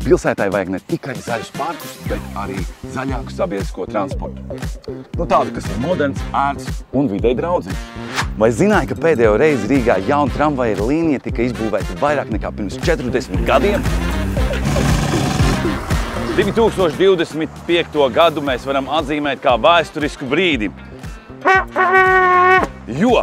pilsētai vajag ne tikai zaļus parkus, bet arī zaļāku sabiedrisko transportu. Tādu, kas ir moderns, ērts un videi draudzīgs. Vai zināji, ka pēdējo reizi Rīgā jauna tramvaja līnija tika izbūvēta vairāk nekā pirms 40 gadiem? 2025. gadu mēs varam atzīmēt kā vēsturisku brīdi, jo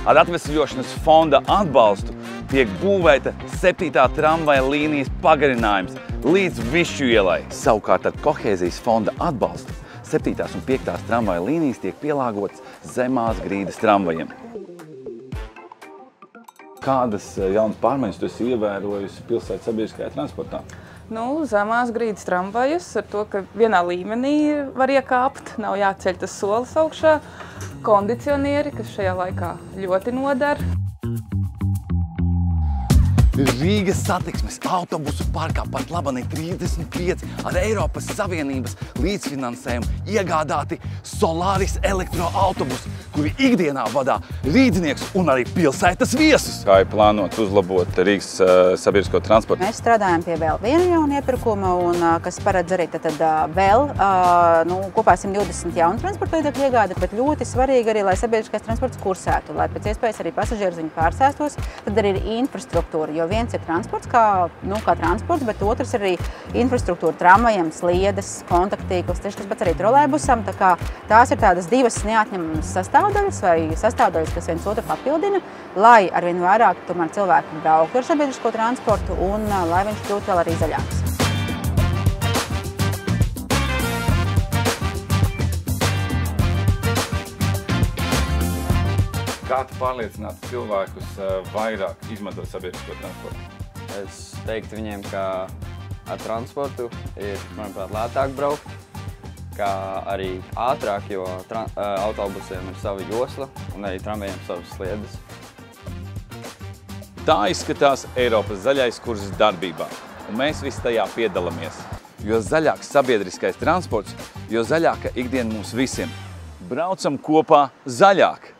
ar Atvesļošanas fonda atbalstu tiek būvēta 7. tramvaja līnijas pagarinājums līdz Višķu ielai. Savukārt ar Kohēzijas fonda atbalstu 7. un 5. tramvaja līnijas tiek pielāgotas zemās grīdas tramvajiem. Kādas jaunas pārmaiņas tu esi ievērojusi pilsētas sabiedriskajā transportā? Zemās grīdas tramvajas ar to, ka vienā līmenī var iekāpt, nav jāceļ tas solis augšā. Kondicionieri, kas šajā laikā ļoti nodara. Rīgas satiksmes autobusu parkā pat laban ir 35 ar Eiropas Savienības līdzfinansējumu iegādāti Solaris elektroautobusi, kuri ikdienā vadā rīdznieks un arī pilsētas viesus. Kā ir plānots uzlabot Rīgas sabiedrisko transportu? Mēs strādājam pie vēl viena jauna iepirkuma, kas paredz arī vēl kopā 120 jaunu transporta līdzekļu iegādi, bet ļoti svarīgi arī, lai sabiedriskais transports kursētu, lai pēc iespējas arī pasažieri viņu pārsēstos, tad arī ir infrastruktūra, jo viens ir transports kā transports, bet otrs ir arī infrastruktūra tramvajiem, sliedes, kontaktīkls, tieši tas pats arī trolejbusam, tā kā tās ir tādas divas neatņemamas sastāvdaļas vai sastāvdaļas, kas viens otru papildina, lai arvien vairāk tomēr cilvēki brauktu ar sabiedrisko transportu un lai viņš kļūtu vēl arī zaļāks. Kā tu pārliecinātu cilvēkus vairāk izmantot sabiedrisko transportu? Es teiktu viņiem, ka ar transportu ir, manuprāt, lētāk braukt, kā arī ātrāk, jo autobusiem ir sava josla un arī tramvajiem savas sliedes. Tā izskatās Eiropas zaļais kurs darbībā, un mēs visi tajā piedalāmies. Jo zaļāks sabiedriskais transports, jo zaļāka ikdiena mums visiem. Braucam kopā zaļāk!